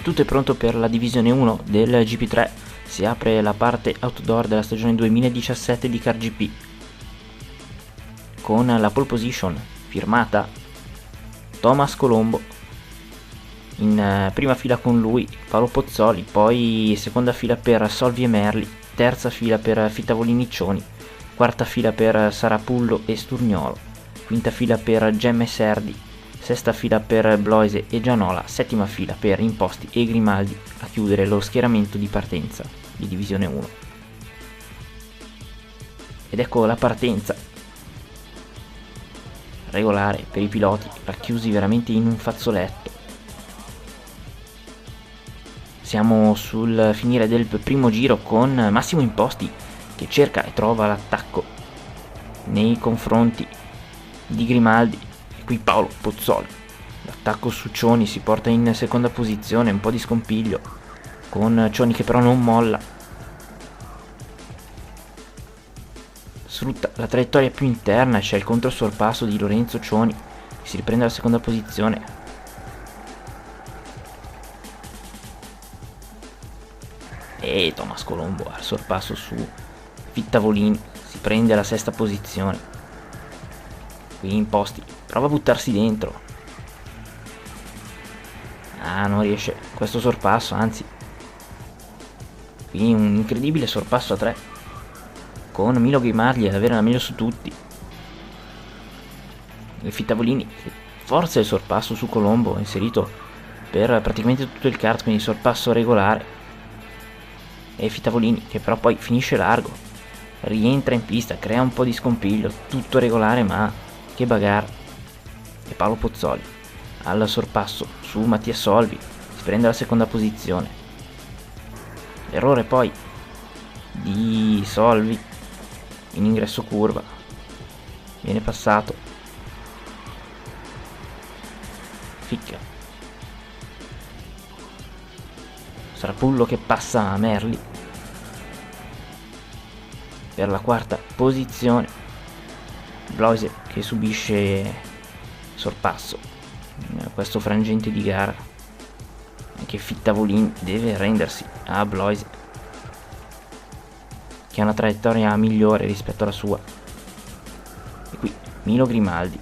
Tutto è pronto per la divisione 1 del GP3. Si apre la parte outdoor della stagione 2017 di CarGP con la pole position firmata Thomas Colombo. In prima fila con lui Paolo Pozzoli, poi seconda fila per Solvi e Merli, terza fila per Fitavolini Cioni, quarta fila per Sarapullo e Sturniolo, quinta fila per Gemma e Serdi, sesta fila per Bloise e Gianola, settima fila per Imposti e Grimaldi a chiudere lo schieramento di partenza di divisione 1. Ed ecco la partenza regolare per i piloti, racchiusi veramente in un fazzoletto. Siamo sul finire del primo giro con Massimo Imposti che cerca e trova l'attacco nei confronti di Grimaldi e qui Paolo Pozzoli. L'attacco su Cioni si porta in seconda posizione, un po' di scompiglio con Cioni che però non molla. Sfrutta la traiettoria più interna, c'è il controsorpasso di Lorenzo Cioni che si riprende alla seconda posizione. E Thomas Colombo al sorpasso su Fittavolini si prende la sesta posizione. Qui Imposti prova a buttarsi dentro, non riesce questo sorpasso, anzi qui un incredibile sorpasso a 3 con Milo Grimaldi ad avere la meglio su tutti. Il Fittavolini forza il sorpasso su Colombo, inserito per praticamente tutto il kart, quindi sorpasso regolare. E Fitavolini che però poi finisce largo, rientra in pista, crea un po' di scompiglio, tutto regolare ma che bagarre. E Paolo Pozzoli al sorpasso su Mattia Solvi si prende la seconda posizione. L'errore poi di Solvi in ingresso curva, viene passato, ficca Sarapullo che passa a Merli per la quarta posizione. Bloise che subisce sorpasso in questo frangente di gara, anche Fittavolini deve arrendersi a Bloise che ha una traiettoria migliore rispetto alla sua. E qui Milo Grimaldi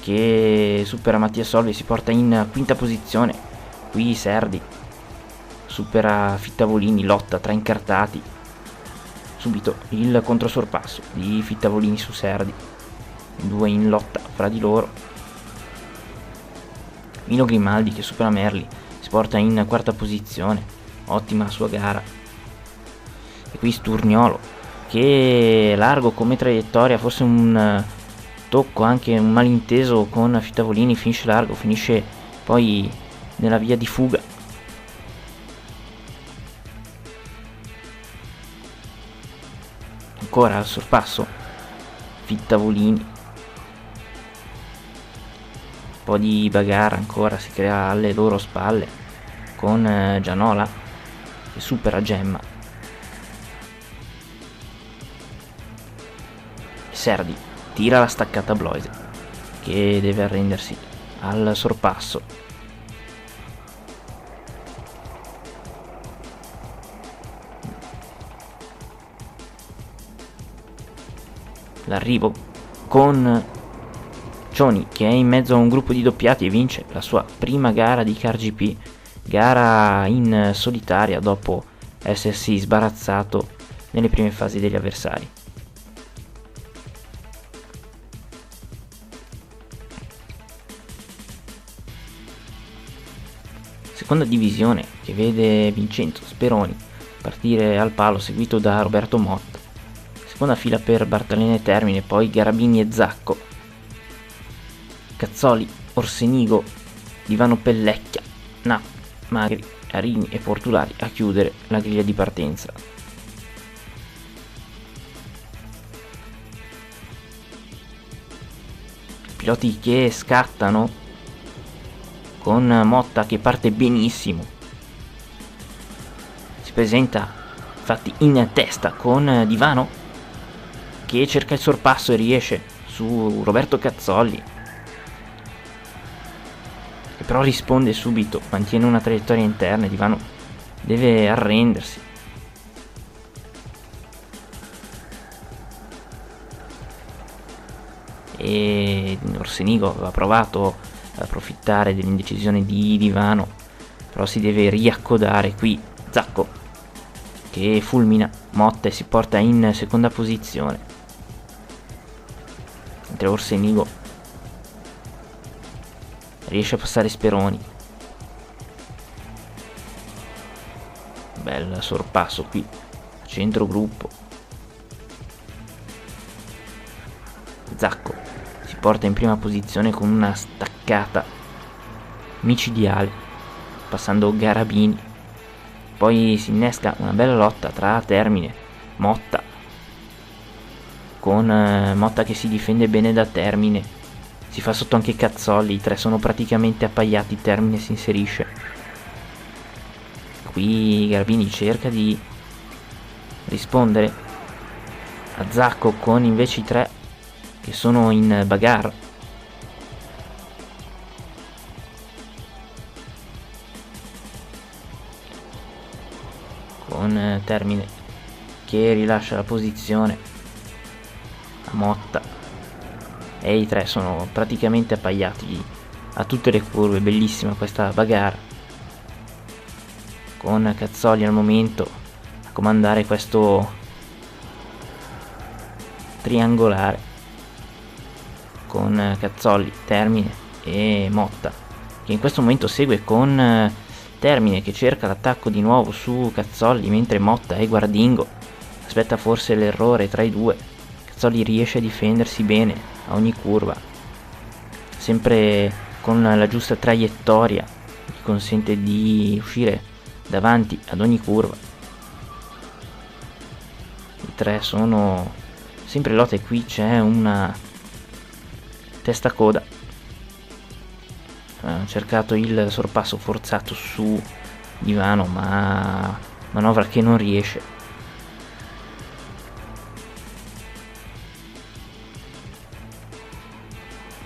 che supera Mattia Solvi e si porta in quinta posizione. Qui Serdi supera Fittavolini, lotta tra incartati, subito il controsorpasso di Fittavolini su Serdi, due in lotta fra di loro. Milo Grimaldi che supera Merli si porta in quarta posizione, ottima la sua gara. E qui Sturniolo che largo come traiettoria, forse un tocco, anche un malinteso con Fittavolini, finisce largo, finisce poi nella via di fuga. Ancora al sorpasso Fittavolini, un po' di bagarre ancora si crea alle loro spalle con Gianola che supera Gemma. Serdi tira la staccata Bloise che deve arrendersi al sorpasso. L'arrivo con Cioni che è in mezzo a un gruppo di doppiati e vince la sua prima gara di CarGP, gara in solitaria dopo essersi sbarazzato nelle prime fasi degli avversari. Seconda divisione che vede Vincenzo Speroni partire al palo seguito da Roberto Motta. Seconda fila per Bartalene Termine, poi Garabini e Zacco, Cazzoli, Orsenigo, Divano Pellecchia, Magri, Arini e Portulari a chiudere la griglia di partenza. Piloti che scattano con Motta che parte benissimo, si presenta infatti in testa con Divano che cerca il sorpasso e riesce su Roberto Cazzoli, che però risponde subito, mantiene una traiettoria interna. Divano deve arrendersi. E Orsenigo aveva provato ad approfittare dell'indecisione di Divano, però si deve riaccodare. Qui Zacco che fulmina Motta e si porta in seconda posizione, mentre Orsenigo riesce a passare Speroni. Bel sorpasso qui, centro gruppo. Zacco si porta in prima posizione con una staccata micidiale, passando Garabini. Poi si innesca una bella lotta tra Termine, Motta, con Motta che si difende bene da Termine. Si fa sotto anche Cazzolli, i tre sono praticamente appaiati, Termine si inserisce. Qui Garabini cerca di rispondere a Zacco con invece i tre che sono in bagarre. Con Termine che rilascia la posizione a Motta e i tre sono praticamente appaiati a tutte le curve. Bellissima questa bagarre, con Cazzoli al momento a comandare questo triangolare, con Cazzolli, Termine e Motta, che in questo momento segue con Termine che cerca l'attacco di nuovo su Cazzolli, mentre Motta e Guardingo aspetta forse l'errore tra i due. Cazzolli riesce a difendersi bene a ogni curva, sempre con la giusta traiettoria che consente di uscire davanti ad ogni curva. I tre sono sempre lotte. Qui c'è una testa-coda, ha cercato il sorpasso forzato su Divano, ma manovra che non riesce.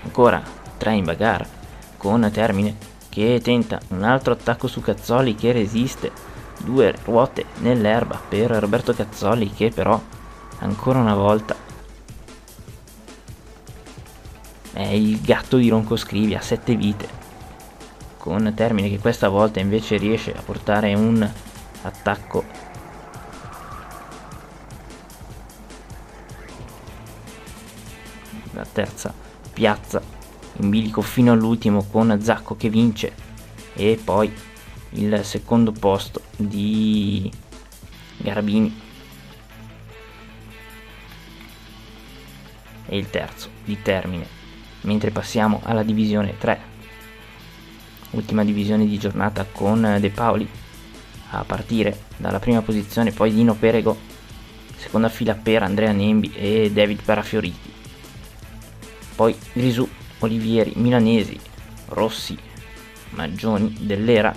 Ancora 3 in bagarre, con Termine che tenta un altro attacco su Cazzoli che resiste. 2 ruote nell'erba per Roberto Cazzoli, che però ancora una volta è il gatto di Roncoscrivi a 7 vite, con Termine che questa volta invece riesce a portare un attacco la terza piazza in bilico fino all'ultimo, con Zacco che vince, e poi il secondo posto di Garabini e il terzo di Termine. Mentre passiamo alla divisione 3, ultima divisione di giornata, con De Paoli a partire dalla prima posizione, poi Dino Perego, seconda fila per Andrea Nembi e David Parafioriti, poi Grisù, Olivieri, Milanesi, Rossi, Maggioni, Dell'Era,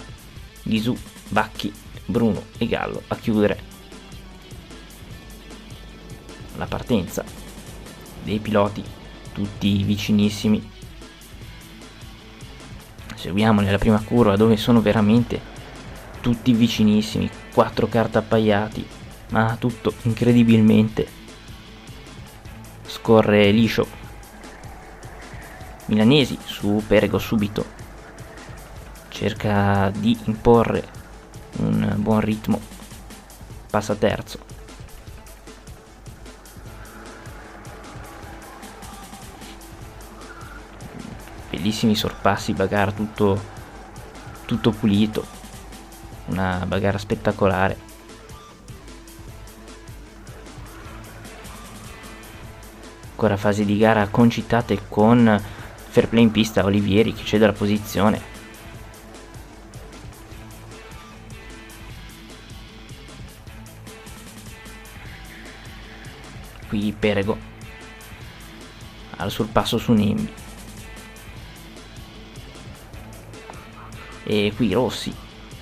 Ghisù, Bacchi, Bruno e Gallo a chiudere la partenza dei piloti, tutti vicinissimi. Seguiamo nella prima curva, dove sono veramente tutti vicinissimi, 4 kart appaiati, ma tutto incredibilmente scorre liscio. Milanesi su Perego subito cerca di imporre un buon ritmo, passa terzo. Bellissimi sorpassi, bagarre tutto pulito, una bagarre spettacolare. Ancora fasi di gara concitate, con fair play in pista, Olivieri che cede la posizione. Qui Perego al sorpasso su Nembi. E qui Rossi,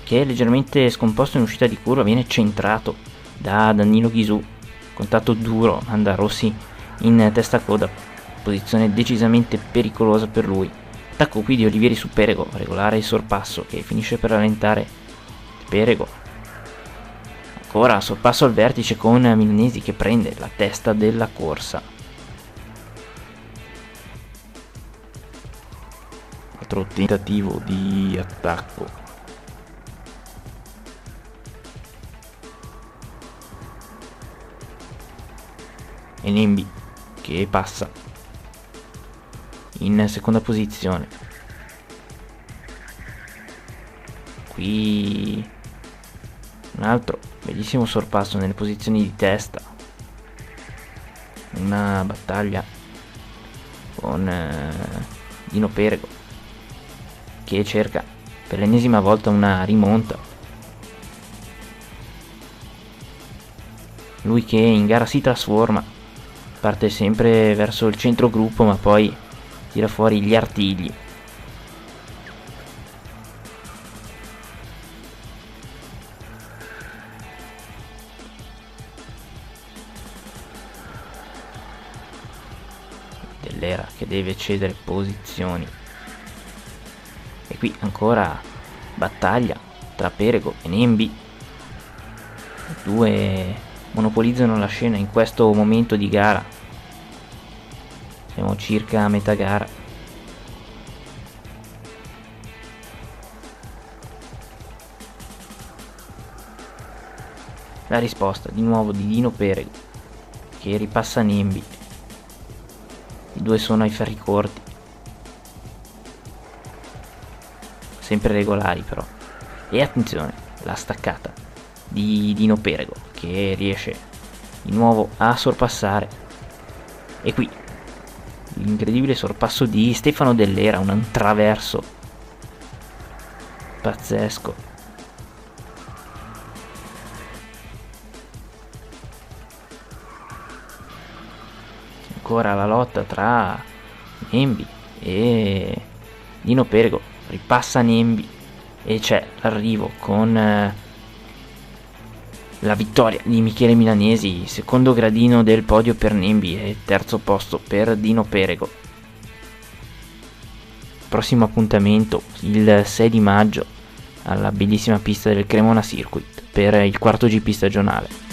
che è leggermente scomposto in uscita di curva, viene centrato da Danilo Ghisù. Contatto duro manda Rossi in testa coda, posizione decisamente pericolosa per lui. Attacco qui di Olivieri su Perego, regolare il sorpasso che finisce per rallentare Perego. Ancora sorpasso al vertice con Milanesi che prende la testa della corsa. Altro tentativo di attacco. E Nembi che passa in seconda posizione. Qui un altro bellissimo sorpasso nelle posizioni di testa. Una battaglia con Dino Perego che cerca per l'ennesima volta una rimonta. Lui che in gara si trasforma, parte sempre verso il centro gruppo ma poi tira fuori gli artigli. Dell'Era che deve cedere posizioni. E qui ancora battaglia tra Perego e Nembi. I due monopolizzano la scena in questo momento di gara. Siamo circa a metà gara. La risposta di nuovo di Dino Perego che ripassa Nembi. I due sono ai ferri corti, sempre regolari però. E attenzione, la staccata di Dino Perego che riesce di nuovo a sorpassare. E qui l'incredibile sorpasso di Stefano Dell'Era, un traverso pazzesco. Ancora la lotta tra Nembi e Dino Perego, ripassa Nembi e c'è l'arrivo con la vittoria di Michele Milanesi, secondo gradino del podio per Nembi e terzo posto per Dino Perego. Prossimo appuntamento il 6 di maggio alla bellissima pista del Cremona Circuit per il quarto GP stagionale.